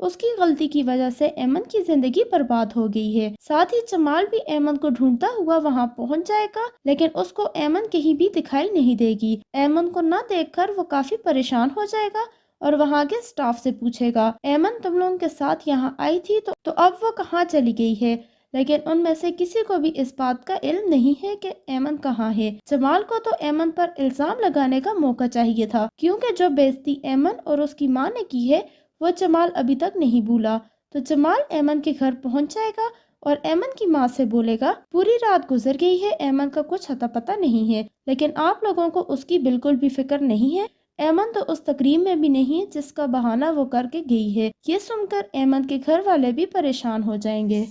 اس کی غلطی کی وجہ سے ایمن کی زندگی برباد ہو گئی ہے۔ ساتھ ہی جمال بھی ایمن کو ڈھونڈتا ہوا وہاں پہنچ جائے گا، لیکن اس کو ایمن کہیں بھی دکھائی نہیں دے گی۔ ایمن کو نہ دیکھ کر وہ کافی پریشان ہو جائے گا اور وہاں کے سٹاف سے پوچھے گا، ایمن تم لوگوں کے ساتھ یہاں آئی تھی تو اب وہ کہاں چلی گئی ہے؟ لیکن ان میں سے کسی کو بھی اس بات کا علم نہیں ہے کہ ایمن کہاں ہے۔ جمال کو تو ایمن پر الزام لگانے کا موقع چاہیے تھا، کیونکہ جو بے عزتی ایمن اور اس کی ماں نے کی ہے وہ جمال ابھی تک نہیں بھولا۔ تو جمال ایمن کے گھر پہنچ جائے گا اور ایمن کی ماں سے بولے گا، پوری رات گزر گئی ہے، ایمن کا کچھ اتا پتہ نہیں ہے، لیکن آپ لوگوں کو اس کی بالکل بھی فکر نہیں ہے۔ ایمن تو اس تقریب میں بھی نہیں ہے جس کا بہانہ وہ کر کے گئی ہے۔ یہ سن کر ایمن کے گھر والے بھی پریشان ہو جائیں گے۔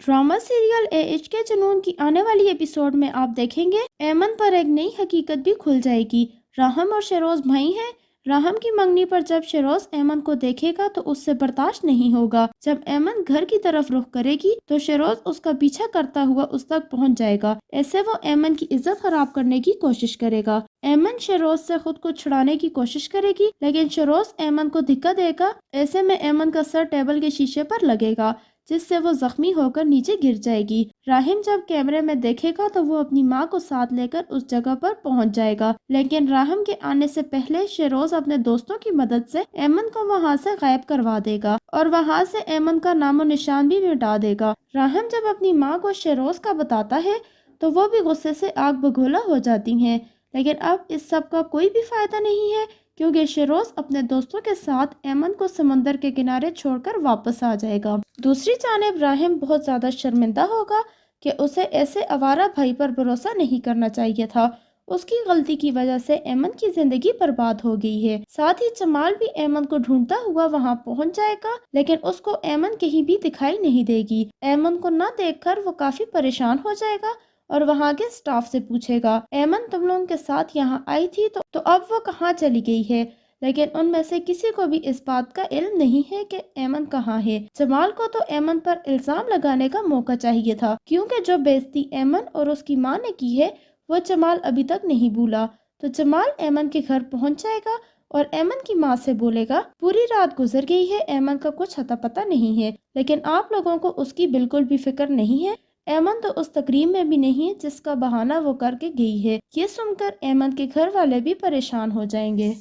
ڈرامہ سیریل اے ایچ کے جنون کی آنے والی ایپیسوڈ میں آپ دیکھیں گے ایمن پر ایک نئی حقیقت بھی کھل جائے گی۔ راہم اور شیروز بھائی ہیں۔ راہم کی منگنی پر جب شیروز ایمن کو دیکھے گا تو اس سے برداشت نہیں ہوگا۔ جب ایمن گھر کی طرف رخ کرے گی تو شیروز اس کا پیچھا کرتا ہوا اس تک پہنچ جائے گا۔ ایسے وہ ایمن کی عزت خراب کرنے کی کوشش کرے گا۔ ایمن شیروز سے خود کو چھڑانے کی کوشش کرے گی، لیکن شیروز ایمن کو دھکا دے گا۔ ایسے میں ایمن کا سر ٹیبل کے شیشے پر لگے گا، جس سے وہ زخمی ہو کر نیچے گر جائے گی۔ راہم جب کیمرے میں دیکھے گا تو وہ اپنی ماں کو ساتھ لے کر اس جگہ پر پہنچ جائے گا، لیکن راہم کے آنے سے پہلے شیروز اپنے دوستوں کی مدد سے ایمن کو وہاں سے غائب کروا دے گا اور وہاں سے ایمن کا نام و نشان بھی مٹا دے گا۔ راہم جب اپنی ماں کو شیروز کا بتاتا ہے تو وہ بھی غصے سے آگ بگولا ہو جاتی ہیں، لیکن اب اس سب کا کوئی بھی فائدہ نہیں ہے، کیونکہ شیروز اپنے دوستوں کے ساتھ ایمن کو سمندر کے کنارے چھوڑ کر واپس آ جائے گا۔ دوسری جانب راہم بہت زیادہ شرمندہ ہوگا کہ اسے ایسے آوارہ بھائی پر بھروسہ نہیں کرنا چاہیے تھا۔ اس کی غلطی کی وجہ سے ایمن کی زندگی برباد ہو گئی ہے۔ ساتھ ہی جمال بھی ایمن کو ڈھونڈتا ہوا وہاں پہنچ جائے گا، لیکن اس کو ایمن کہیں بھی دکھائی نہیں دے گی۔ ایمن کو نہ دیکھ کر وہ کافی پریشان ہو جائے گا اور وہاں کے سٹاف سے پوچھے گا، ایمن تم لوگوں کے ساتھ یہاں آئی تھی تو اب وہ کہاں چلی گئی ہے؟ لیکن ان میں سے کسی کو بھی اس بات کا علم نہیں ہے کہ ایمن کہاں ہے۔ جمال کو تو ایمن پر الزام لگانے کا موقع چاہیے تھا، کیونکہ جو بے عزتی ایمن اور اس کی ماں نے کی ہے وہ جمال ابھی تک نہیں بھولا۔ تو جمال ایمن کے گھر پہنچ جائے گا اور ایمن کی ماں سے بولے گا، پوری رات گزر گئی ہے، ایمن کا کچھ اتا پتہ نہیں ہے، لیکن آپ لوگوں کو اس کی بالکل بھی فکر نہیں ہے۔ ایمن تو اس تقریب میں بھی نہیں ہے جس کا بہانہ وہ کر کے گئی ہے۔ یہ سن کر ایمن کے گھر والے بھی پریشان ہو جائیں گے۔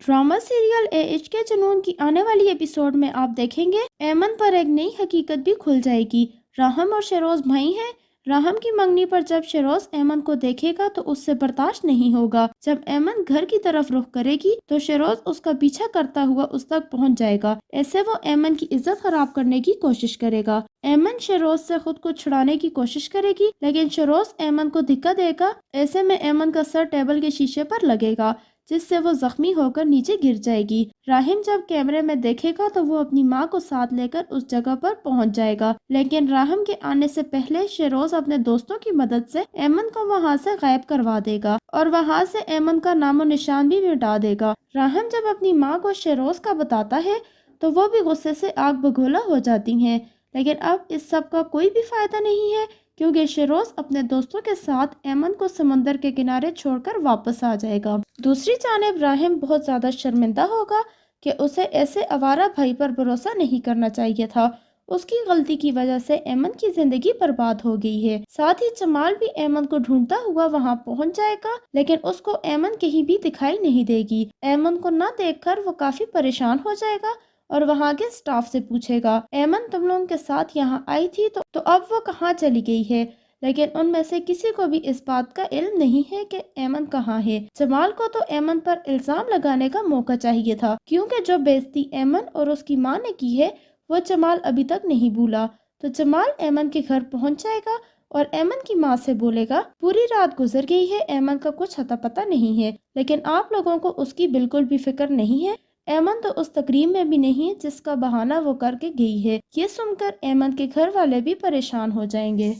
ڈرامہ سیریل اے ایچ کے جنون کی آنے والی ایپیسوڈ میں آپ دیکھیں گے ایمن پر ایک نئی حقیقت بھی کھل جائے گی۔ راہم اور شیروز بھائی ہیں۔ راہم کی منگنی پر جب شیروز ایمن کو دیکھے گا تو اس سے برداشت نہیں ہوگا۔ جب ایمن گھر کی طرف رخ کرے گی تو شیروز اس کا پیچھا کرتا ہوا اس تک پہنچ جائے گا۔ ایسے وہ ایمن کی عزت خراب کرنے کی کوشش کرے گا۔ ایمن شیروز سے خود کو چھڑانے کی کوشش کرے گی، لیکن شیروز ایمن کو دھکا دے گا۔ ایسے میں ایمن کا سر ٹیبل کے شیشے پر لگے گا، جس سے وہ زخمی ہو کر نیچے گر جائے گی۔ راہم جب کیمرے میں دیکھے گا تو وہ اپنی ماں کو ساتھ لے کر اس جگہ پر پہنچ جائے گا، لیکن راہم کے آنے سے پہلے شیروز اپنے دوستوں کی مدد سے ایمن کو وہاں سے غائب کروا دے گا اور وہاں سے ایمن کا نام و نشان بھی مٹا دے گا۔ راہم جب اپنی ماں کو شیروز کا بتاتا ہے تو وہ بھی غصے سے آگ بگولا ہو جاتی ہیں، لیکن اب اس سب کا کوئی بھی فائدہ نہیں ہے، کیونکہ شیروز اپنے دوستوں کے ساتھ ایمن کو سمندر کے کنارے چھوڑ کر واپس آ جائے گا۔ دوسری جانب راہم بہت زیادہ شرمندہ ہوگا کہ اسے ایسے آوارہ بھائی پر بھروسہ نہیں کرنا چاہیے تھا۔ اس کی غلطی کی وجہ سے ایمن کی زندگی برباد ہو گئی ہے۔ ساتھ ہی جمال بھی ایمن کو ڈھونڈتا ہوا وہاں پہنچ جائے گا، لیکن اس کو ایمن کہیں بھی دکھائی نہیں دے گی۔ ایمن کو نہ دیکھ کر وہ کافی پریشان ہو جائے گا اور وہاں کے سٹاف سے پوچھے گا، ایمن تم لوگوں کے ساتھ یہاں آئی تھی تو اب وہ کہاں چلی گئی ہے؟ لیکن ان میں سے کسی کو بھی اس بات کا علم نہیں ہے کہ ایمن کہاں ہے۔ جمال کو تو ایمن پر الزام لگانے کا موقع چاہیے تھا، کیونکہ جو بے عزتی ایمن اور اس کی ماں نے کی ہے وہ جمال ابھی تک نہیں بھولا۔ تو جمال ایمن کے گھر پہنچ جائے گا اور ایمن کی ماں سے بولے گا، پوری رات گزر گئی ہے، ایمن کا کچھ اتا پتہ نہیں ہے، لیکن آپ لوگوں کو اس کی بالکل بھی فکر نہیں ہے۔ ایمن تو اس تقریب میں بھی نہیں ہے جس کا بہانہ وہ کر کے گئی ہے۔ یہ سن کر ایمن کے گھر والے بھی پریشان ہو جائیں گے۔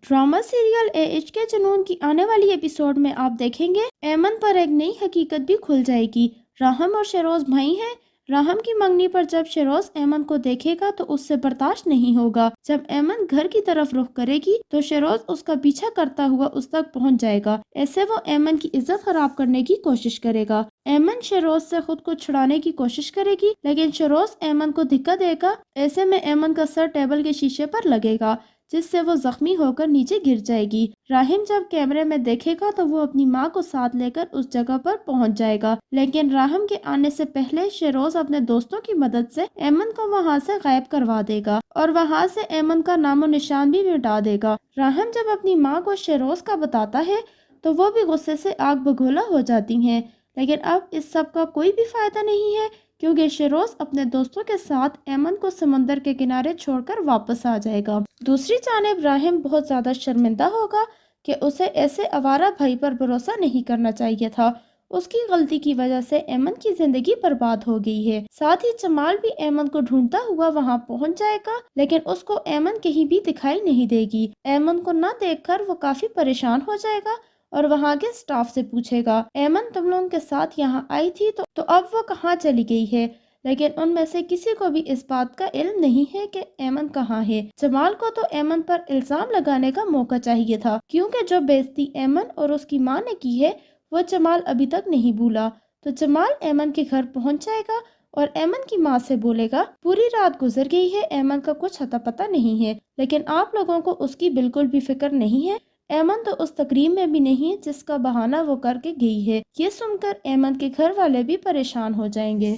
ڈرامہ سیریل اے ایچ کے جنون کی آنے والی ایپیسوڈ میں آپ دیکھیں گے ایمن پر ایک نئی حقیقت بھی کھل جائے گی۔ راہم اور شیروز بھائی ہیں۔ راہم کی منگنی پر جب شیروز ایمن کو دیکھے گا تو اس سے برداشت نہیں ہوگا۔ جب ایمن گھر کی طرف رخ کرے گی تو شیروز اس کا پیچھا کرتا ہوا اس تک پہنچ جائے گا۔ ایسے وہ ایمن کی عزت خراب کرنے کی کوشش کرے گا۔ ایمن شیروز سے خود کو چھڑانے کی کوشش کرے گی لیکن شیروز ایمن کو دھکا دے گا۔ ایسے میں ایمن کا سر ٹیبل کے شیشے پر لگے گا جس سے وہ زخمی ہو کر نیچے گر جائے گی۔ راہم جب کیمرے میں دیکھے گا تو وہ اپنی ماں کو ساتھ لے کر اس جگہ پر پہنچ جائے گا، لیکن راہم کے آنے سے پہلے شیروز اپنے دوستوں کی مدد سے ایمن کو وہاں سے غائب کروا دے گا اور وہاں سے ایمن کا نام و نشان بھی مٹا دے گا۔ راہم جب اپنی ماں کو شیروز کا بتاتا ہے تو وہ بھی غصے سے آگ بگولا ہو جاتی ہیں، لیکن اب اس سب کا کوئی بھی فائدہ نہیں ہے کیونکہ شیروز اپنے دوستوں کے ساتھ ایمن کو سمندر کے کنارے چھوڑ کر واپس آ جائے گا۔ دوسری جانب راہم بہت زیادہ شرمندہ ہوگا کہ اسے ایسے آوارہ بھائی پر بھروسہ نہیں کرنا چاہیے تھا۔ اس کی غلطی کی وجہ سے ایمن کی زندگی برباد ہو گئی ہے۔ ساتھ ہی جمال بھی ایمن کو ڈھونڈتا ہوا وہاں پہنچ جائے گا لیکن اس کو ایمن کہیں بھی دکھائی نہیں دے گی۔ ایمن کو نہ دیکھ کر وہ کافی پریشان ہو جائے گا اور وہاں کے سٹاف سے پوچھے گا، ایمن تم لوگوں کے ساتھ یہاں آئی تھی تو اب وہ کہاں چلی گئی ہے؟ لیکن ان میں سے کسی کو بھی اس بات کا علم نہیں ہے کہ ایمن کہاں ہے۔ جمال کو تو ایمن پر الزام لگانے کا موقع چاہیے تھا کیونکہ جو بے عزتی ایمن اور اس کی ماں نے کی ہے وہ جمال ابھی تک نہیں بھولا۔ تو جمال ایمن کے گھر پہنچ جائے گا اور ایمن کی ماں سے بولے گا، پوری رات گزر گئی ہے، ایمن کا کچھ اتا پتہ نہیں ہے، لیکن آپ لوگوں کو اس کی بالکل بھی فکر نہیں ہے۔ ایمن تو اس تقریب میں بھی نہیں ہے جس کا بہانہ وہ کر کے گئی ہے۔ یہ سن کر ایمن کے گھر والے بھی پریشان ہو جائیں گے۔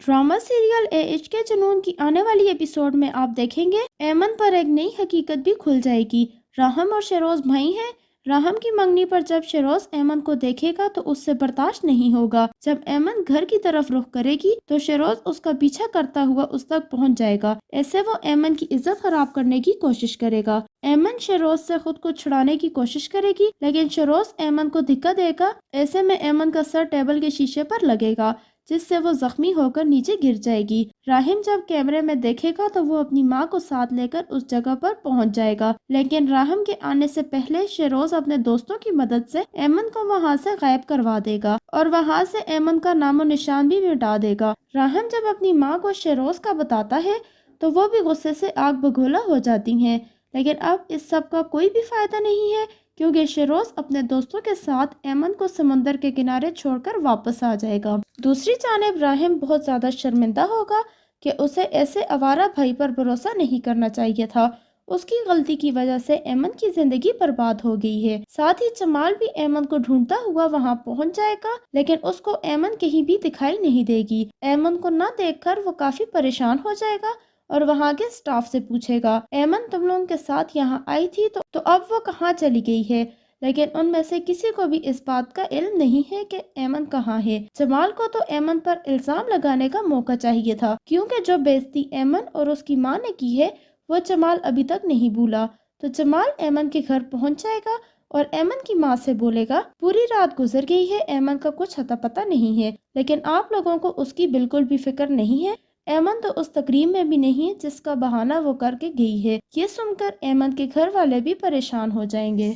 ڈرامہ سیریل اے عشق کے جنون کی آنے والی ایپیسوڈ میں آپ دیکھیں گے ایمن پر ایک نئی حقیقت بھی کھل جائے گی۔ راہم اور شیروز بھائی ہیں۔ راہم کی منگنی پر جب شیروز ایمن کو دیکھے گا تو اس سے برداشت نہیں ہوگا۔ جب ایمن گھر کی طرف رخ کرے گی تو شیروز اس کا پیچھا کرتا ہوا اس تک پہنچ جائے گا۔ ایسے وہ ایمن کی عزت خراب کرنے کی کوشش کرے گا۔ ایمن شیروز سے خود کو چھڑانے کی کوشش کرے گی لیکن شیروز ایمن کو دھکا دے گا۔ ایسے میں ایمن کا سر ٹیبل کے شیشے پر لگے گا جس سے وہ زخمی ہو کر نیچے گر جائے گی۔ راہم جب کیمرے میں دیکھے گا تو وہ اپنی ماں کو ساتھ لے کر اس جگہ پر پہنچ جائے گا، لیکن راہم کے آنے سے پہلے شیروز اپنے دوستوں کی مدد سے ایمن کو وہاں سے غائب کروا دے گا اور وہاں سے ایمن کا نام و نشان بھی مٹا دے گا۔ راہم جب اپنی ماں کو شیروز کا بتاتا ہے تو وہ بھی غصے سے آگ بگولا ہو جاتی ہیں، لیکن اب اس سب کا کوئی بھی فائدہ نہیں ہے کیونکہ شیروز اپنے دوستوں کے ساتھ ایمن کو سمندر کے کنارے چھوڑ کر واپس آ جائے گا۔ دوسری جانب راہم بہت زیادہ شرمندہ ہوگا کہ اسے ایسے آوارہ بھائی پر بھروسہ نہیں کرنا چاہیے تھا۔ اس کی غلطی کی وجہ سے ایمن کی زندگی برباد ہو گئی ہے۔ ساتھ ہی جمال بھی ایمن کو ڈھونڈتا ہوا وہاں پہنچ جائے گا لیکن اس کو ایمن کہیں بھی دکھائی نہیں دے گی۔ ایمن کو نہ دیکھ کر وہ کافی پریشان ہو جائے گا اور وہاں کے سٹاف سے پوچھے گا، ایمن تم لوگوں کے ساتھ یہاں آئی تھی تو اب وہ کہاں چلی گئی ہے؟ لیکن ان میں سے کسی کو بھی اس بات کا علم نہیں ہے کہ ایمن کہاں ہے۔ جمال کو تو ایمن پر الزام لگانے کا موقع چاہیے تھا کیونکہ جو بے عزتی ایمن اور اس کی ماں نے کی ہے وہ جمال ابھی تک نہیں بھولا۔ تو جمال ایمن کے گھر پہنچ جائے گا اور ایمن کی ماں سے بولے گا، پوری رات گزر گئی ہے، ایمن کا کچھ اتا پتہ نہیں ہے، لیکن آپ لوگوں کو اس کی بالکل بھی فکر نہیں ہے۔ ایمن تو اس تقریب میں بھی نہیں ہے جس کا بہانہ وہ کر کے گئی ہے۔ یہ سن کر ایمن کے گھر والے بھی پریشان ہو جائیں گے۔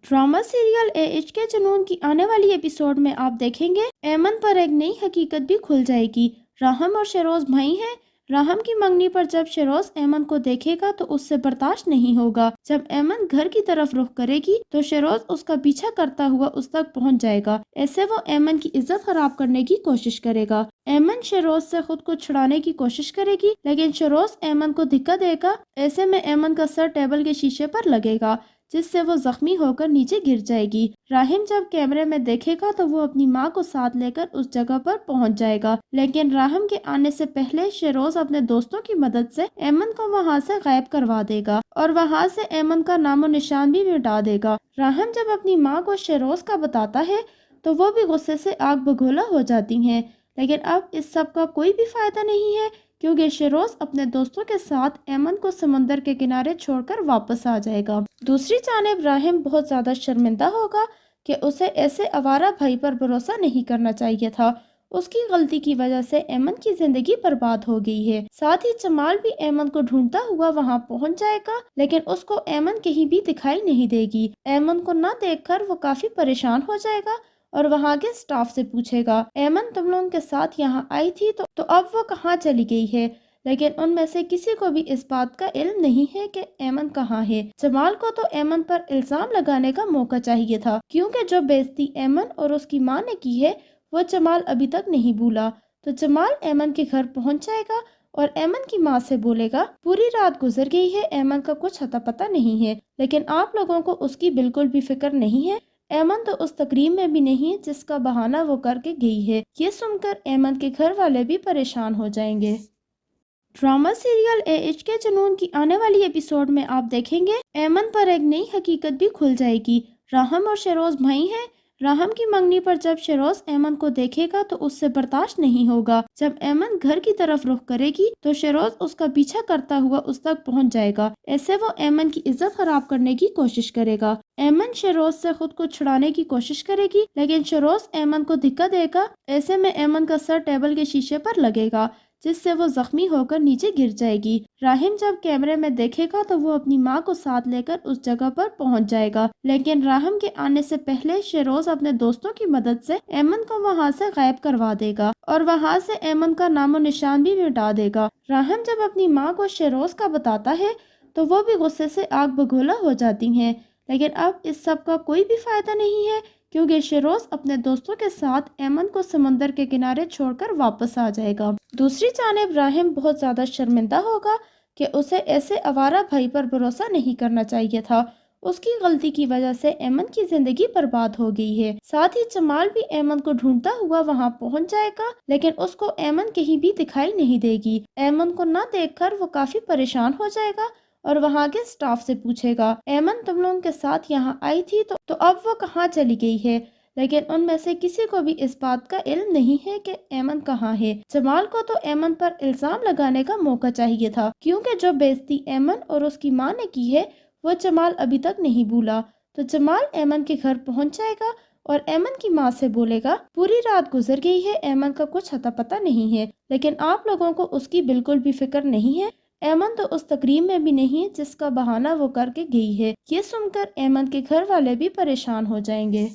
ڈرامہ سیریل اے عشق کے جنون کی آنے والی ایپیسوڈ میں آپ دیکھیں گے ایمن پر ایک نئی حقیقت بھی کھل جائے گی۔ راہم اور شیروز بھائی ہیں۔ راہم کی منگنی پر جب شیروز ایمن کو دیکھے گا تو اس سے برداشت نہیں ہوگا۔ جب ایمن گھر کی طرف رخ کرے گی تو شیروز اس کا پیچھا کرتا ہوا اس تک پہنچ جائے گا۔ ایسے وہ ایمن کی عزت خراب کرنے کی کوشش کرے گا۔ ایمن شیروز سے خود کو چھڑانے کی کوشش کرے گی لیکن شیروز ایمن کو دھکا دے گا۔ ایسے میں ایمن کا سر ٹیبل کے شیشے پر لگے گا جس سے وہ زخمی ہو کر نیچے گر جائے گی۔ راہم جب کیمرے میں دیکھے گا تو وہ اپنی ماں کو ساتھ لے کر اس جگہ پر پہنچ جائے گا، لیکن راہم کے آنے سے پہلے شیروز اپنے دوستوں کی مدد سے ایمن کو وہاں سے غائب کروا دے گا اور وہاں سے ایمن کا نام و نشان بھی مٹا دے گا۔ راہم جب اپنی ماں کو شیروز کا بتاتا ہے تو وہ بھی غصے سے آگ بگولا ہو جاتی ہیں، لیکن اب اس سب کا کوئی بھی فائدہ نہیں ہے کیونکہ شیروز اپنے دوستوں کے ساتھ ایمن کو سمندر کے کنارے چھوڑ کر واپس آ جائے گا۔ دوسری جانب راہم بہت زیادہ شرمندہ ہوگا کہ اسے ایسے آوارہ بھائی پر بھروسہ نہیں کرنا چاہیے تھا۔ اس کی غلطی کی وجہ سے ایمن کی زندگی برباد ہو گئی ہے۔ ساتھ ہی جمال بھی ایمن کو ڈھونڈتا ہوا وہاں پہنچ جائے گا لیکن اس کو ایمن کہیں بھی دکھائی نہیں دے گی۔ ایمن کو نہ دیکھ کر وہ کافی پریشان ہو جائے گا اور وہاں کے سٹاف سے پوچھے گا ایمن تم لوگوں کے ساتھ یہاں آئی تھی تو اب وہ کہاں چلی گئی ہے؟ لیکن ان میں سے کسی کو بھی اس بات کا علم نہیں ہے کہ ایمن کہاں ہے۔ جمال کو تو ایمن پر الزام لگانے کا موقع چاہیے تھا، کیونکہ جو بے عزتی ایمن اور اس کی ماں نے کی ہے وہ جمال ابھی تک نہیں بھولا۔ تو جمال ایمن کے گھر پہنچ جائے گا اور ایمن کی ماں سے بولے گا پوری رات گزر گئی ہے، ایمن کا کچھ اتا پتہ نہیں ہے، لیکن آپ لوگوں کو اس کی بالکل بھی فکر نہیں ہے۔ ایمن تو اس تقریب میں بھی نہیں ہے جس کا بہانہ وہ کر کے گئی ہے۔ یہ سن کر ایمن کے گھر والے بھی پریشان ہو جائیں گے۔ ڈرامہ سیریل عشق کے جنون کی آنے والی ایپیسوڈ میں آپ دیکھیں گے ایمن پر ایک نئی حقیقت بھی کھل جائے گی۔ راہم اور شیروز بھائی ہیں۔ راہم کی منگنی پر جب شیروز ایمن کو دیکھے گا تو اس سے برداشت نہیں ہوگا۔ جب ایمن گھر کی طرف رخ کرے گی تو شیروز اس کا پیچھا کرتا ہوا اس تک پہنچ جائے گا۔ ایسے وہ ایمن کی عزت خراب کرنے کی کوشش کرے گا۔ ایمن شیروز سے خود کو چھڑانے کی کوشش کرے گی، لیکن شیروز ایمن کو دھکا دے گا۔ ایسے میں ایمن کا سر ٹیبل کے شیشے پر لگے گا، جس سے وہ زخمی ہو کر نیچے گر جائے گی۔ راہم جب کیمرے میں دیکھے گا تو وہ اپنی ماں کو ساتھ لے کر اس جگہ پر پہنچ جائے گا، لیکن راہم کے آنے سے پہلے شیروز اپنے دوستوں کی مدد سے ایمن کو وہاں سے غائب کروا دے گا اور وہاں سے ایمن کا نام و نشان بھی مٹا دے گا۔ راہم جب اپنی ماں کو شیروز کا بتاتا ہے تو وہ بھی غصے سے آگ بگولا ہو جاتی ہیں، لیکن اب اس سب کا کوئی بھی فائدہ نہیں ہے، کیونکہ شیروز اپنے دوستوں کے ساتھ ایمن کو سمندر کے کنارے چھوڑ کر واپس آ جائے گا۔ دوسری جانب راہم بہت زیادہ شرمندہ ہوگا کہ اسے ایسے آوارہ بھائی پر بھروسہ نہیں کرنا چاہیے تھا۔ اس کی غلطی کی وجہ سے ایمن کی زندگی برباد ہو گئی ہے۔ ساتھ ہی جمال بھی ایمن کو ڈھونڈتا ہوا وہاں پہنچ جائے گا، لیکن اس کو ایمن کہیں بھی دکھائی نہیں دے گی۔ ایمن کو نہ دیکھ کر وہ کافی پریشان ہو جائے گا اور وہاں کے سٹاف سے پوچھے گا ایمن تم لوگوں کے ساتھ یہاں آئی تھی تو اب وہ کہاں چلی گئی ہے؟ لیکن ان میں سے کسی کو بھی اس بات کا علم نہیں ہے کہ ایمن کہاں ہے۔ جمال کو تو ایمن پر الزام لگانے کا موقع چاہیے تھا، کیونکہ جو بے عزتی ایمن اور اس کی ماں نے کی ہے وہ جمال ابھی تک نہیں بھولا۔ تو جمال ایمن کے گھر پہنچ جائے گا اور ایمن کی ماں سے بولے گا پوری رات گزر گئی ہے، ایمن کا کچھ اتا پتہ نہیں ہے، لیکن آپ لوگوں کو اس کی بالکل بھی فکر نہیں ہے۔ ایمن تو اس تقریب میں بھی نہیں ہے جس کا بہانہ وہ کر کے گئی ہے۔ یہ سن کر ایمن کے گھر والے بھی پریشان ہو جائیں گے۔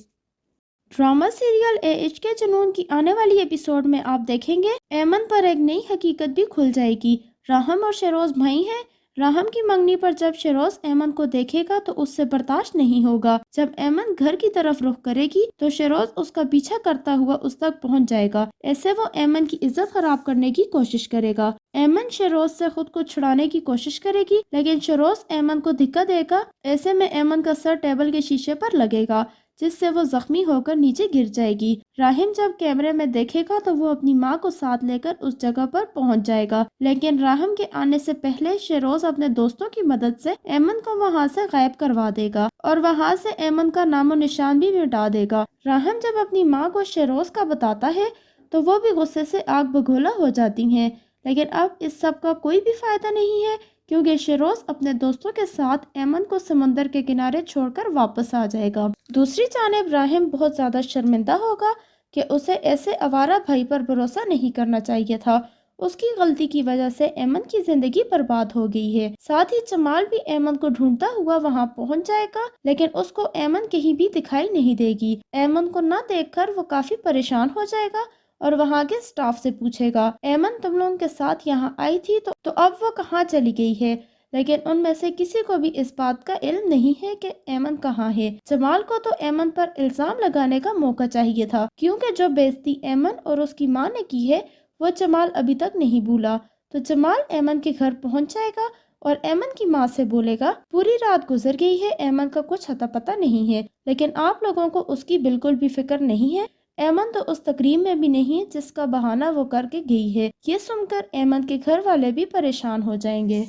ڈرامہ سیریل عشق کے جنون کی آنے والی ایپیسوڈ میں آپ دیکھیں گے ایمن پر ایک نئی حقیقت بھی کھل جائے گی۔ راہم اور شیروز بھائی ہیں۔ راہم کی منگنی پر جب شیروز ایمن کو دیکھے گا تو اس سے برداشت نہیں ہوگا۔ جب ایمن گھر کی طرف رخ کرے گی تو شیروز اس کا پیچھا کرتا ہوا اس تک پہنچ جائے گا۔ ایسے وہ ایمن کی عزت خراب کرنے کی کوشش کرے گا۔ ایمن شیروز سے خود کو چھڑانے کی کوشش کرے گی، لیکن شیروز ایمن کو دھکا دے گا۔ ایسے میں ایمن کا سر ٹیبل کے شیشے پر لگے گا، جس سے وہ زخمی ہو کر نیچے گر جائے گی۔ راہم جب کیمرے میں دیکھے گا تو وہ اپنی ماں کو ساتھ لے کر اس جگہ پر پہنچ جائے گا، لیکن راہم کے آنے سے پہلے شیروز اپنے دوستوں کی مدد سے ایمن کو وہاں سے غائب کروا دے گا اور وہاں سے ایمن کا نام و نشان بھی مٹا دے گا۔ راہم جب اپنی ماں کو شیروز کا بتاتا ہے تو وہ بھی غصے سے آگ بگولا ہو جاتی ہیں، لیکن اب اس سب کا کوئی بھی فائدہ نہیں ہے، کیونکہ شیروز اپنے دوستوں کے ساتھ ایمن کو سمندر کے کنارے چھوڑ کر واپس آ جائے گا۔ دوسری جانب راہم بہت زیادہ شرمندہ ہوگا کہ اسے ایسے آوارہ بھائی پر بھروسہ نہیں کرنا چاہیے تھا۔ اس کی غلطی کی وجہ سے ایمن کی زندگی برباد ہو گئی ہے۔ ساتھ ہی جمال بھی ایمن کو ڈھونڈتا ہوا وہاں پہنچ جائے گا، لیکن اس کو ایمن کہیں بھی دکھائی نہیں دے گی۔ ایمن کو نہ دیکھ کر وہ کافی پریشان ہو جائے گا اور وہاں کے سٹاف سے پوچھے گا ایمن تم لوگوں کے ساتھ یہاں آئی تھی تو اب وہ کہاں چلی گئی ہے؟ لیکن ان میں سے کسی کو بھی اس بات کا علم نہیں ہے کہ ایمن کہاں ہے۔ جمال کو تو ایمن پر الزام لگانے کا موقع چاہیے تھا، کیونکہ جو بے عزتی ایمن اور اس کی ماں نے کی ہے وہ جمال ابھی تک نہیں بھولا۔ تو جمال ایمن کے گھر پہنچ جائے گا اور ایمن کی ماں سے بولے گا پوری رات گزر گئی ہے، ایمن کا کچھ اتا پتہ نہیں ہے، لیکن آپ لوگوں کو اس کی بالکل بھی فکر نہیں ہے۔ ایمن تو اس تقریب میں بھی نہیں ہے جس کا بہانہ وہ کر کے گئی ہے۔ یہ سن کر ایمن کے گھر والے بھی پریشان ہو جائیں گے۔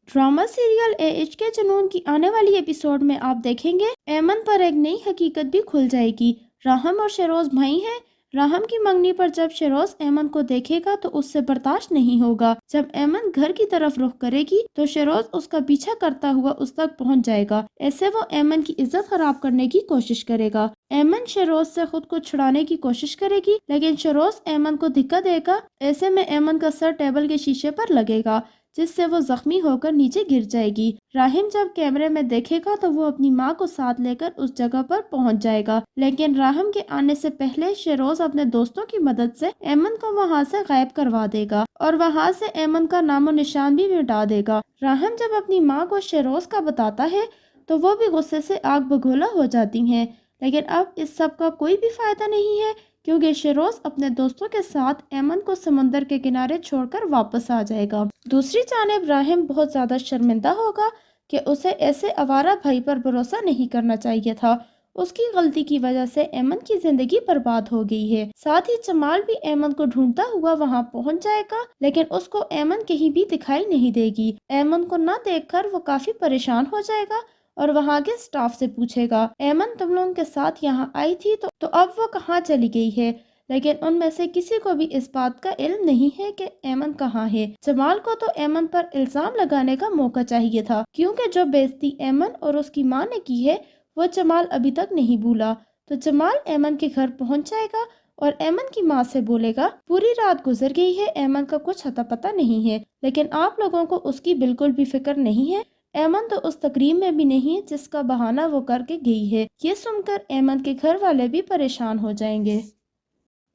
ڈرامہ سیریل عشق کے جنون کی آنے والی ایپیسوڈ میں آپ دیکھیں گے ایمن پر ایک نئی حقیقت بھی کھل جائے گی۔ راہم اور شیروز بھائی ہیں۔ راہم کی منگنی پر جب شیروز ایمن کو دیکھے گا تو اس سے برداشت نہیں ہوگا۔ جب ایمن گھر کی طرف رخ کرے گی تو شیروز اس کا پیچھا کرتا ہوا اس تک پہنچ جائے گا۔ ایسے وہ ایمن کی عزت خراب کرنے کی کوشش کرے گا۔ ایمن شیروز سے خود کو چھڑانے کی کوشش کرے گی، لیکن شیروز ایمن کو دھکا دے گا۔ ایسے میں ایمن کا سر ٹیبل کے شیشے پر لگے گا، جس سے وہ زخمی ہو کر نیچے گر جائے گی۔ راہم جب کیمرے میں دیکھے گا تو وہ اپنی ماں کو ساتھ لے کر اس جگہ پر پہنچ جائے گا، لیکن راہم کے آنے سے پہلے شیروز اپنے دوستوں کی مدد سے ایمن کو وہاں سے غائب کروا دے گا اور وہاں سے ایمن کا نام و نشان بھی مٹا دے گا۔ راہم جب اپنی ماں کو شیروز کا بتاتا ہے تو وہ بھی غصے سے آگ بگولا ہو جاتی ہیں، لیکن اب اس سب کا کوئی بھی فائدہ نہیں ہے کیونکہ شیروز اپنے دوستوں کے ساتھ ایمن کو سمندر کے کنارے چھوڑ کر واپس آ جائے گا۔ دوسری جانب راہم بہت زیادہ شرمندہ ہوگا کہ اسے ایسے آوارہ بھائی پر بھروسہ نہیں کرنا چاہیے تھا۔ اس کی غلطی کی وجہ سے ایمن کی زندگی برباد ہو گئی ہے۔ ساتھ ہی جمال بھی ایمن کو ڈھونڈتا ہوا وہاں پہنچ جائے گا، لیکن اس کو ایمن کہیں بھی دکھائی نہیں دے گی۔ ایمن کو نہ دیکھ کر وہ کافی پریشان ہو جائے گا اور وہاں کے سٹاف سے پوچھے گا، ایمن تم لوگوں کے ساتھ یہاں آئی تھی تو اب وہ کہاں چلی گئی ہے؟ لیکن ان میں سے کسی کو بھی اس بات کا علم نہیں ہے کہ ایمن کہاں ہے۔ جمال کو تو ایمن پر الزام لگانے کا موقع چاہیے تھا کیونکہ جو بے عزتی ایمن اور اس کی ماں نے کی ہے وہ جمال ابھی تک نہیں بھولا۔ تو جمال ایمن کے گھر پہنچ جائے گا اور ایمن کی ماں سے بولے گا، پوری رات گزر گئی ہے، ایمن کا کچھ اتا پتہ نہیں ہے، لیکن آپ لوگوں کو اس کی بالکل بھی فکر نہیں ہے۔ ایمن تو اس تقریب میں بھی نہیں ہے جس کا بہانہ وہ کر کے گئی ہے۔ یہ سن کر ایمن کے گھر والے بھی پریشان ہو جائیں گے۔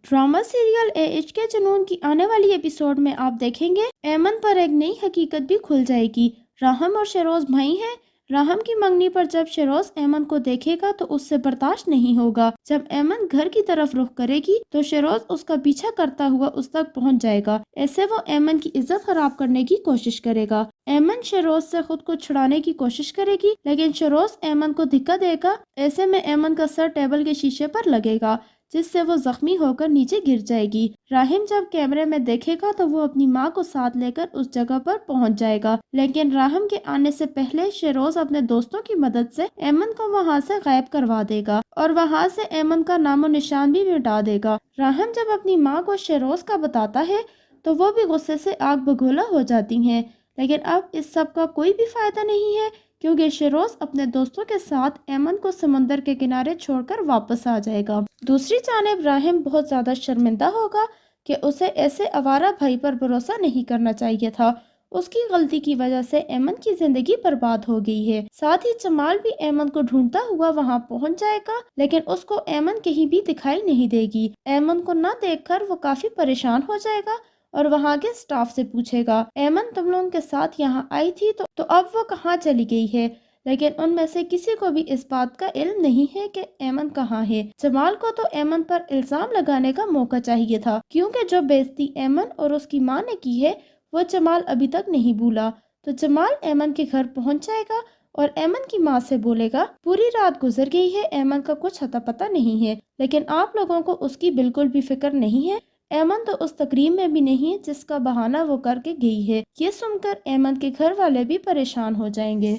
ڈرامہ سیریل اے ایچ کے جنون کی آنے والی ایپیسوڈ میں آپ دیکھیں گے ایمن پر ایک نئی حقیقت بھی کھل جائے گی۔ راہم اور شیروز بھائی ہیں۔ راہم کی منگنی پر جب شیروز ایمن کو دیکھے گا تو اس سے برداشت نہیں ہوگا۔ جب ایمن گھر کی طرف رخ کرے گی تو شیروز اس کا پیچھا کرتا ہوا اس تک پہنچ جائے گا۔ ایسے وہ ایمن کی عزت خراب کرنے کی کوشش کرے گا۔ ایمن شیروز سے خود کو چھڑانے کی کوشش کرے گی، لیکن شیروز ایمن کو دھکا دے گا۔ ایسے میں ایمن کا سر ٹیبل کے شیشے پر لگے گا جس سے وہ زخمی ہو کر نیچے گر جائے گی۔ راہم جب کیمرے میں دیکھے گا تو وہ اپنی ماں کو ساتھ لے کر اس جگہ پر پہنچ جائے گا، لیکن راہم کے آنے سے پہلے شیروز اپنے دوستوں کی مدد سے ایمن کو وہاں سے غائب کروا دے گا اور وہاں سے ایمن کا نام و نشان بھی مٹا دے گا۔ راہم جب اپنی ماں کو شیروز کا بتاتا ہے تو وہ بھی غصے سے آگ بگولا ہو جاتی ہیں، لیکن اب اس سب کا کوئی بھی فائدہ نہیں ہے کیونکہ شیروز اپنے دوستوں کے ساتھ ایمن کو سمندر کے کنارے چھوڑ کر واپس آ جائے گا۔ دوسری جانب راہم بہت زیادہ شرمندہ ہوگا کہ اسے ایسے آوارہ بھائی پر بھروسہ نہیں کرنا چاہیے تھا۔ اس کی غلطی کی وجہ سے ایمن کی زندگی برباد ہو گئی ہے۔ ساتھ ہی جمال بھی ایمن کو ڈھونڈتا ہوا وہاں پہنچ جائے گا، لیکن اس کو ایمن کہیں بھی دکھائی نہیں دے گی۔ ایمن کو نہ دیکھ کر وہ کافی پریشان ہو جائے گا اور وہاں کے سٹاف سے پوچھے گا، ایمن تم لوگوں کے ساتھ یہاں آئی تھی تو اب وہ کہاں چلی گئی ہے؟ لیکن ان میں سے کسی کو بھی اس بات کا علم نہیں ہے کہ ایمن کہاں ہے۔ جمال کو تو ایمن پر الزام لگانے کا موقع چاہیے تھا کیونکہ جو بے عزتی ایمن اور اس کی ماں نے کی ہے وہ جمال ابھی تک نہیں بھولا۔ تو جمال ایمن کے گھر پہنچ جائے گا اور ایمن کی ماں سے بولے گا، پوری رات گزر گئی ہے، ایمن کا کچھ اتا پتہ نہیں ہے، لیکن آپ لوگوں کو اس کی بالکل بھی فکر نہیں ہے۔ ایمن تو اس تقریب میں بھی نہیں ہے جس کا بہانہ وہ کر کے گئی ہے۔ یہ سن کر ایمن کے گھر والے بھی پریشان ہو جائیں گے۔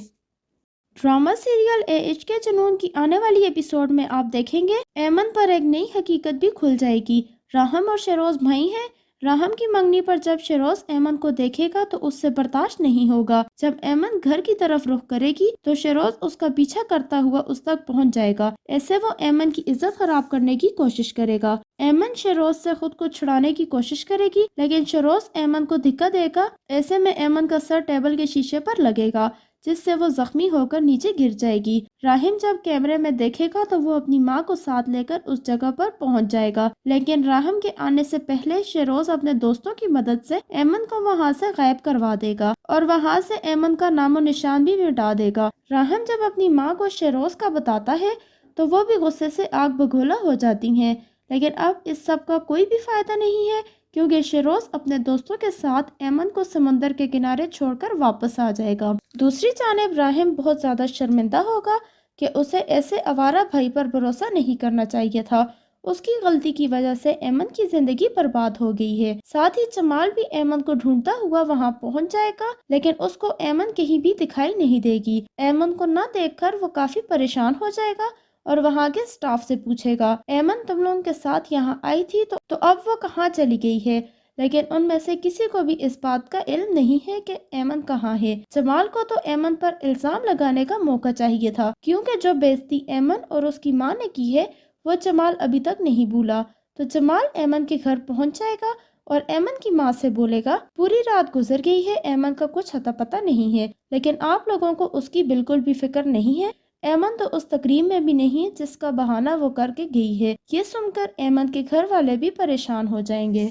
ڈرامہ سیریل اے ایچ کے جنون کی آنے والی ایپیسوڈ میں آپ دیکھیں گے ایمن پر ایک نئی حقیقت بھی کھل جائے گی۔ راہم اور شیروز بھائی ہیں۔ راہم کی منگنی پر جب شیروز ایمن کو دیکھے گا تو اس سے برداشت نہیں ہوگا۔ جب ایمن گھر کی طرف رخ کرے گی تو شیروز اس کا پیچھا کرتا ہوا اس تک پہنچ جائے گا۔ ایسے وہ ایمن کی عزت خراب کرنے کی کوشش کرے گا۔ ایمن شیروز سے خود کو چھڑانے کی کوشش کرے گی، لیکن شیروز ایمن کو دھکا دے گا۔ ایسے میں ایمن کا سر ٹیبل کے شیشے پر لگے گا جس سے وہ زخمی ہو کر نیچے گر جائے گی۔ راہم جب کیمرے میں دیکھے گا تو وہ اپنی ماں کو ساتھ لے کر اس جگہ پر پہنچ جائے گا، لیکن راہم کے آنے سے پہلے شیروز اپنے دوستوں کی مدد سے ایمن کو وہاں سے غائب کروا دے گا اور وہاں سے ایمن کا نام و نشان بھی مٹا دے گا۔ راہم جب اپنی ماں کو شیروز کا بتاتا ہے تو وہ بھی غصے سے آگ بگولا ہو جاتی ہیں، لیکن اب اس سب کا کوئی بھی فائدہ نہیں ہے کیونکہ شیروز اپنے دوستوں کے ساتھ ایمن کو سمندر کے کنارے چھوڑ کر واپس آ جائے گا۔ دوسری جانب راہم بہت زیادہ شرمندہ ہوگا کہ اسے ایسے آوارہ بھائی پر بھروسہ نہیں کرنا چاہیے تھا۔ اس کی غلطی کی وجہ سے ایمن کی زندگی برباد ہو گئی ہے۔ ساتھ ہی جمال بھی ایمن کو ڈھونڈتا ہوا وہاں پہنچ جائے گا، لیکن اس کو ایمن کہیں بھی دکھائی نہیں دے گی۔ ایمن کو نہ دیکھ کر وہ کافی پریشان ہو جائے گا اور وہاں کے سٹاف سے پوچھے گا، ایمن تم لوگوں کے ساتھ یہاں آئی تھی تو اب وہ کہاں چلی گئی ہے؟ لیکن ان میں سے کسی کو بھی اس بات کا علم نہیں ہے کہ ایمن کہاں ہے۔ جمال کو تو ایمن پر الزام لگانے کا موقع چاہیے تھا کیونکہ جو بے عزتی ایمن اور اس کی ماں نے کی ہے وہ جمال ابھی تک نہیں بھولا۔ تو جمال ایمن کے گھر پہنچ جائے گا اور ایمن کی ماں سے بولے گا پوری رات گزر گئی ہے، ایمن کا کچھ اتا پتہ نہیں ہے، لیکن آپ لوگوں کو اس کی بالکل بھی فکر نہیں ہے۔ ایمن تو اس تقریب میں بھی نہیں ہے جس کا بہانہ وہ کر کے گئی ہے۔ یہ سن کر ایمن کے گھر والے بھی پریشان ہو جائیں گے۔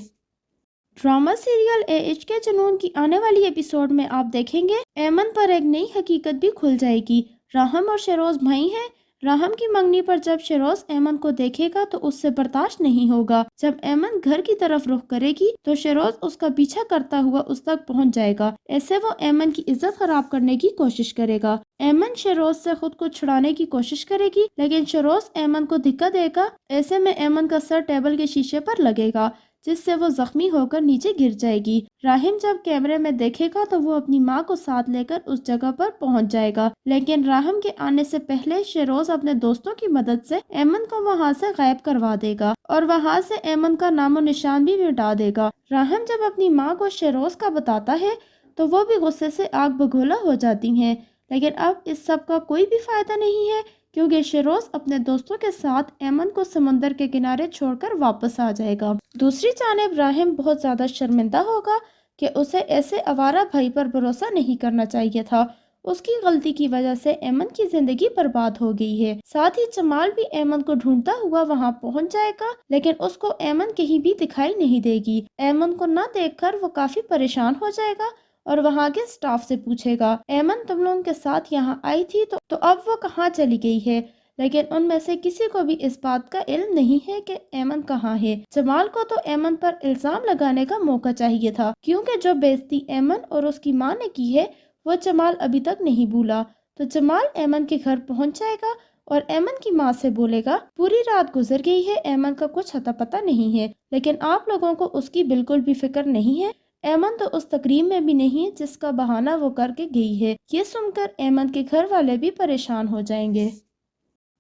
ڈرامہ سیریل اے عشق کے جنون کی آنے والی ایپیسوڈ میں آپ دیکھیں گے ایمن پر ایک نئی حقیقت بھی کھل جائے گی۔ راہم اور شیروز بھائی ہیں۔ راہم کی منگنی پر جب شیروز ایمن کو دیکھے گا تو اس سے برداشت نہیں ہوگا۔ جب ایمن گھر کی طرف رخ کرے گی تو شیروز اس کا پیچھا کرتا ہوا اس تک پہنچ جائے گا۔ ایسے وہ ایمن کی عزت خراب کرنے کی کوشش کرے گا۔ ایمن شیروز سے خود کو چھڑانے کی کوشش کرے گی، لیکن شیروز ایمن کو دھکا دے گا۔ ایسے میں ایمن کا سر ٹیبل کے شیشے پر لگے گا، جس سے وہ زخمی ہو کر نیچے گر جائے گی۔ راہم جب کیمرے میں دیکھے گا تو وہ اپنی ماں کو ساتھ لے کر اس جگہ پر پہنچ جائے گا، لیکن راہم کے آنے سے پہلے شیروز اپنے دوستوں کی مدد سے ایمن کو وہاں سے غائب کروا دے گا اور وہاں سے ایمن کا نام و نشان بھی مٹا دے گا۔ راہم جب اپنی ماں کو شیروز کا بتاتا ہے تو وہ بھی غصے سے آگ بگولا ہو جاتی ہیں، لیکن اب اس سب کا کوئی بھی فائدہ نہیں ہے، کیونکہ شیروز اپنے دوستوں کے ساتھ ایمن کو سمندر کے کنارے چھوڑ کر واپس آ جائے گا۔ دوسری جانب راہم بہت زیادہ شرمندہ ہوگا کہ اسے ایسے آوارہ بھائی پر بھروسہ نہیں کرنا چاہیے تھا۔ اس کی غلطی کی وجہ سے ایمن کی زندگی برباد ہو گئی ہے۔ ساتھ ہی جمال بھی ایمن کو ڈھونڈتا ہوا وہاں پہنچ جائے گا، لیکن اس کو ایمن کہیں بھی دکھائی نہیں دے گی۔ ایمن کو نہ دیکھ کر وہ کافی پریشان ہو جائے گا اور وہاں کے سٹاف سے پوچھے گا ایمن تم لوگوں کے ساتھ یہاں آئی تھی تو اب وہ کہاں چلی گئی ہے، لیکن ان میں سے کسی کو بھی اس بات کا علم نہیں ہے کہ ایمن کہاں ہے۔ جمال کو تو ایمن پر الزام لگانے کا موقع چاہیے تھا، کیونکہ جو بے عزتی ایمن اور اس کی ماں نے کی ہے وہ جمال ابھی تک نہیں بھولا۔ تو جمال ایمن کے گھر پہنچ جائے گا اور ایمن کی ماں سے بولے گا پوری رات گزر گئی ہے، ایمن کا کچھ اتا پتہ نہیں ہے، لیکن آپ لوگوں کو اس کی بالکل بھی فکر نہیں ہے۔ ایمن تو اس تقریب میں بھی نہیں ہے جس کا بہانہ وہ کر کے گئی ہے۔ یہ سن کر ایمن کے گھر والے بھی پریشان ہو جائیں گے۔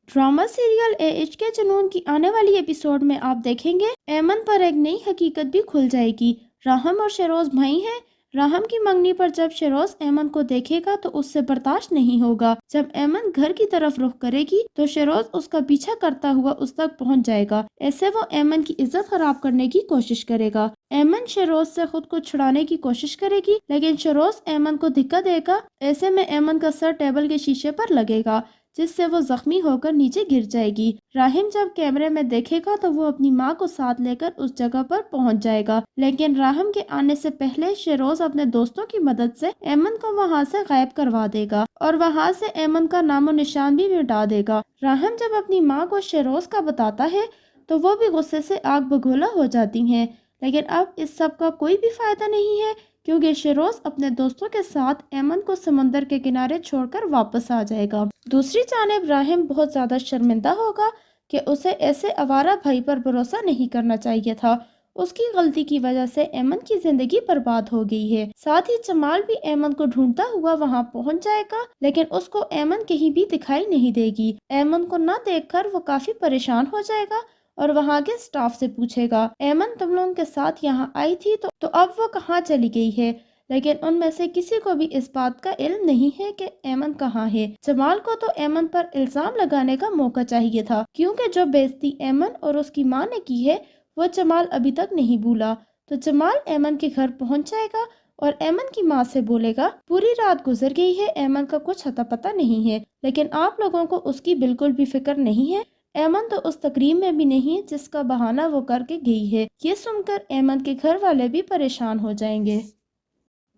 ڈرامہ سیریل اے عشق کے جنون کی آنے والی ایپیسوڈ میں آپ دیکھیں گے ایمن پر ایک نئی حقیقت بھی کھل جائے گی۔ راہم اور شیروز بھائی ہیں۔ راہم کی منگنی پر جب شیروز ایمن کو دیکھے گا تو اس سے برداشت نہیں ہوگا۔ جب ایمن گھر کی طرف رخ کرے گی تو شیروز اس کا پیچھا کرتا ہوا اس تک پہنچ جائے گا۔ ایسے وہ ایمن کی عزت خراب کرنے کی کوشش کرے گا۔ ایمن شیروز سے خود کو چھڑانے کی کوشش کرے گی، لیکن شیروز ایمن کو دھکا دے گا۔ ایسے میں ایمن کا سر ٹیبل کے شیشے پر لگے گا، جس سے وہ زخمی ہو کر نیچے گر جائے گی۔ راہم جب کیمرے میں دیکھے گا تو وہ اپنی ماں کو ساتھ لے کر اس جگہ پر پہنچ جائے گا، لیکن راہم کے آنے سے پہلے شیروز اپنے دوستوں کی مدد سے ایمن کو وہاں سے غائب کروا دے گا اور وہاں سے ایمن کا نام و نشان بھی مٹا دے گا۔ راہم جب اپنی ماں کو شیروز کا بتاتا ہے تو وہ بھی غصے سے آگ بگولا ہو جاتی ہیں، لیکن اب اس سب کا کوئی بھی فائدہ نہیں ہے، کیونکہ شیروز اپنے دوستوں کے ساتھ ایمن کو سمندر کے کنارے چھوڑ کر واپس آ جائے گا۔ دوسری جانب راہم بہت زیادہ شرمندہ ہوگا کہ اسے ایسے آوارہ بھائی پر بھروسہ نہیں کرنا چاہیے تھا۔ اس کی غلطی کی وجہ سے ایمن کی زندگی برباد ہو گئی ہے۔ ساتھ ہی جمال بھی ایمن کو ڈھونڈتا ہوا وہاں پہنچ جائے گا، لیکن اس کو ایمن کہیں بھی دکھائی نہیں دے گی۔ ایمن کو نہ دیکھ کر وہ کافی پریشان ہو جائے گا اور وہاں کے سٹاف سے پوچھے گا ایمن تم لوگوں کے ساتھ یہاں آئی تھی تو اب وہ کہاں چلی گئی ہے، لیکن ان میں سے کسی کو بھی اس بات کا علم نہیں ہے کہ ایمن کہاں ہے۔ جمال کو تو ایمن پر الزام لگانے کا موقع چاہیے تھا، کیونکہ جو بے عزتی ایمن اور اس کی ماں نے کی ہے وہ جمال ابھی تک نہیں بھولا۔ تو جمال ایمن کے گھر پہنچ جائے گا اور ایمن کی ماں سے بولے گا پوری رات گزر گئی ہے، ایمن کا کچھ اتا پتہ نہیں ہے، لیکن آپ لوگوں کو اس کی بالکل بھی فکر نہیں ہے۔ ایمن تو اس تقریب میں بھی نہیں ہے جس کا بہانہ وہ کر کے گئی ہے۔ یہ سن کر ایمن کے گھر والے بھی پریشان ہو جائیں گے۔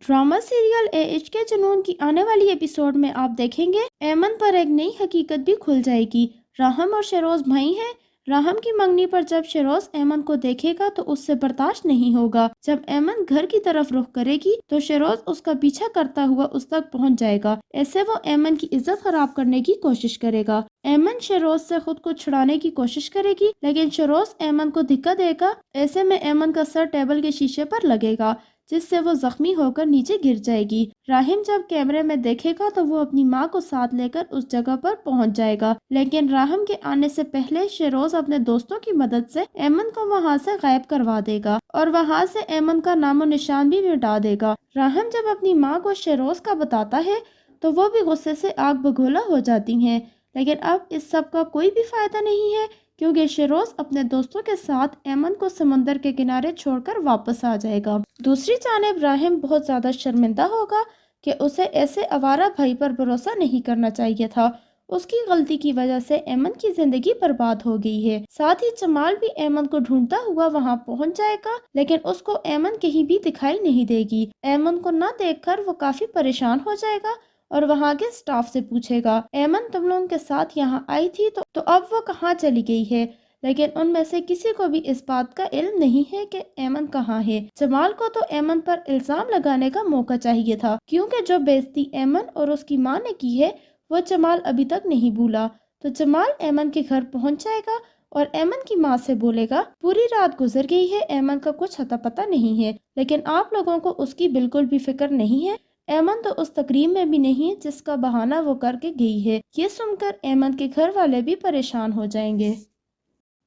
ڈرامہ سیریل اے عشق کے جنون کی آنے والی ایپیسوڈ میں آپ دیکھیں گے ایمن پر ایک نئی حقیقت بھی کھل جائے گی۔ راہم اور شیروز بھائی ہیں۔ راہم کی منگنی پر جب شیروز ایمن کو دیکھے گا تو اس سے برداشت نہیں ہوگا۔ جب ایمن گھر کی طرف رخ کرے گی تو شیروز اس کا پیچھا کرتا ہوا اس تک پہنچ جائے گا۔ ایسے وہ ایمن کی عزت خراب کرنے کی کوشش کرے گا۔ ایمن شیروز سے خود کو چھڑانے کی کوشش کرے گی، لیکن شیروز ایمن کو دھکا دے گا۔ ایسے میں ایمن کا سر ٹیبل کے شیشے پر لگے گا، جس سے وہ زخمی ہو کر نیچے گر جائے گی۔ راہم جب کیمرے میں دیکھے گا تو وہ اپنی ماں کو ساتھ لے کر اس جگہ پر پہنچ جائے گا، لیکن راہم کے آنے سے پہلے شیروز اپنے دوستوں کی مدد سے ایمن کو وہاں سے غائب کروا دے گا اور وہاں سے ایمن کا نام و نشان بھی مٹا دے گا۔ راہم جب اپنی ماں کو شیروز کا بتاتا ہے تو وہ بھی غصے سے آگ بگولا ہو جاتی ہیں، لیکن اب اس سب کا کوئی بھی فائدہ نہیں ہے کیونکہ شیروز اپنے دوستوں کے ساتھ ایمن کو سمندر کے کنارے چھوڑ کر واپس آ جائے گا۔ دوسری جانب راہم بہت زیادہ شرمندہ ہوگا کہ اسے ایسے آوارہ بھائی پر بھروسہ نہیں کرنا چاہیے تھا۔ اس کی غلطی کی وجہ سے ایمن کی زندگی برباد ہو گئی ہے۔ ساتھ ہی جمال بھی ایمن کو ڈھونڈتا ہوا وہاں پہنچ جائے گا لیکن اس کو ایمن کہیں بھی دکھائی نہیں دے گی۔ ایمن کو نہ دیکھ کر وہ کافی پریشان ہو جائے گا اور وہاں کے سٹاف سے پوچھے گا، ایمن تم لوگوں کے ساتھ یہاں آئی تھی تو اب وہ کہاں چلی گئی ہے؟ لیکن ان میں سے کسی کو بھی اس بات کا علم نہیں ہے کہ ایمن کہاں ہے۔ جمال کو تو ایمن پر الزام لگانے کا موقع چاہیے تھا کیونکہ جو بے عزتی ایمن اور اس کی ماں نے کی ہے وہ جمال ابھی تک نہیں بھولا۔ تو جمال ایمن کے گھر پہنچ جائے گا اور ایمن کی ماں سے بولے گا، پوری رات گزر گئی ہے، ایمن کا کچھ اتا پتہ نہیں ہے، لیکن آپ لوگوں کو اس کی بالکل بھی فکر نہیں ہے۔ ایمن تو اس تقریب میں بھی نہیں ہے جس کا بہانہ وہ کر کے گئی ہے۔ یہ سن کر ایمن کے گھر والے بھی پریشان ہو جائیں گے۔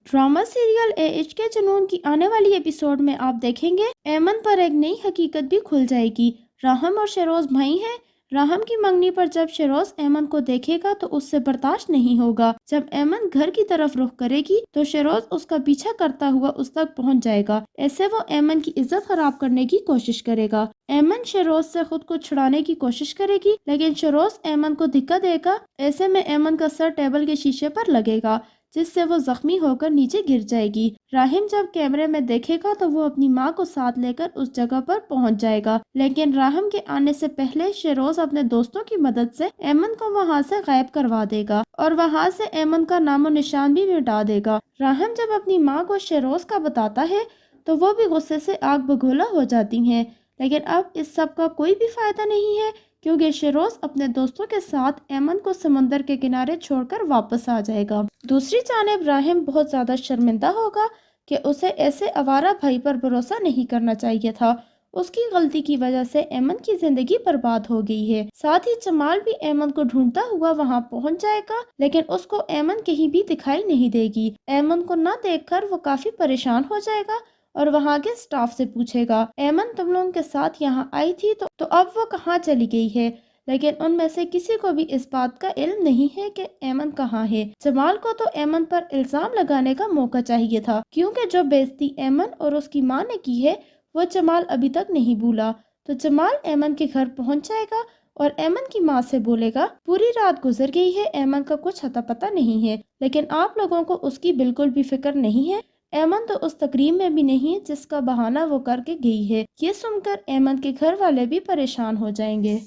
ڈرامہ سیریل اے ایچ کے جنون کی آنے والی ایپیسوڈ میں آپ دیکھیں گے ایمن پر ایک نئی حقیقت بھی کھل جائے گی۔ راہم اور شیروز بھائی ہیں۔ راہم کی منگنی پر جب شیروز ایمن کو دیکھے گا تو اس سے برداشت نہیں ہوگا۔ جب ایمن گھر کی طرف رخ کرے گی تو شیروز اس کا پیچھا کرتا ہوا اس تک پہنچ جائے گا۔ ایسے وہ ایمن کی عزت خراب کرنے کی کوشش کرے گا۔ ایمن شیروز سے خود کو چھڑانے کی کوشش کرے گی لیکن شیروز ایمن کو دھکا دے گا۔ ایسے میں ایمن کا سر ٹیبل کے شیشے پر لگے گا جس سے وہ زخمی ہو کر نیچے گر جائے گی۔ راہم جب کیمرے میں دیکھے گا تو وہ اپنی ماں کو ساتھ لے کر اس جگہ پر پہنچ جائے گا لیکن راہم کے آنے سے پہلے شیروز اپنے دوستوں کی مدد سے ایمن کو وہاں سے غائب کروا دے گا اور وہاں سے ایمن کا نام و نشان بھی مٹا دے گا۔ راہم جب اپنی ماں کو شیروز کا بتاتا ہے تو وہ بھی غصے سے آگ بگولا ہو جاتی ہیں لیکن اب اس سب کا کوئی بھی فائدہ نہیں ہے کیونکہ شیروز اپنے دوستوں کے ساتھ ایمن کو سمندر کے کنارے چھوڑ کر واپس آ جائے گا۔ دوسری جانب راہم بہت زیادہ شرمندہ ہوگا کہ اسے ایسے آوارہ بھائی پر بھروسہ نہیں کرنا چاہیے تھا۔ اس کی غلطی کی وجہ سے ایمن کی زندگی برباد ہو گئی ہے۔ ساتھ ہی جمال بھی ایمن کو ڈھونڈتا ہوا وہاں پہنچ جائے گا لیکن اس کو ایمن کہیں بھی دکھائی نہیں دے گی۔ ایمن کو نہ دیکھ کر وہ کافی پریشان ہو جائے گا اور وہاں کے سٹاف سے پوچھے گا، ایمن تم لوگوں کے ساتھ یہاں آئی تھی تو اب وہ کہاں چلی گئی ہے؟ لیکن ان میں سے کسی کو بھی اس بات کا علم نہیں ہے کہ ایمن کہاں ہے۔ جمال کو تو ایمن پر الزام لگانے کا موقع چاہیے تھا کیونکہ جو بے عزتی ایمن اور اس کی ماں نے کی ہے وہ جمال ابھی تک نہیں بھولا۔ تو جمال ایمن کے گھر پہنچ جائے گا اور ایمن کی ماں سے بولے گا، پوری رات گزر گئی ہے، ایمن کا کچھ اتا پتہ نہیں ہے، لیکن آپ لوگوں کو اس کی بالکل بھی فکر نہیں ہے۔ ایمن تو اس تقریب میں بھی نہیں ہے جس کا بہانہ وہ کر کے گئی ہے۔ یہ سن کر ایمن کے گھر والے بھی پریشان ہو جائیں گے۔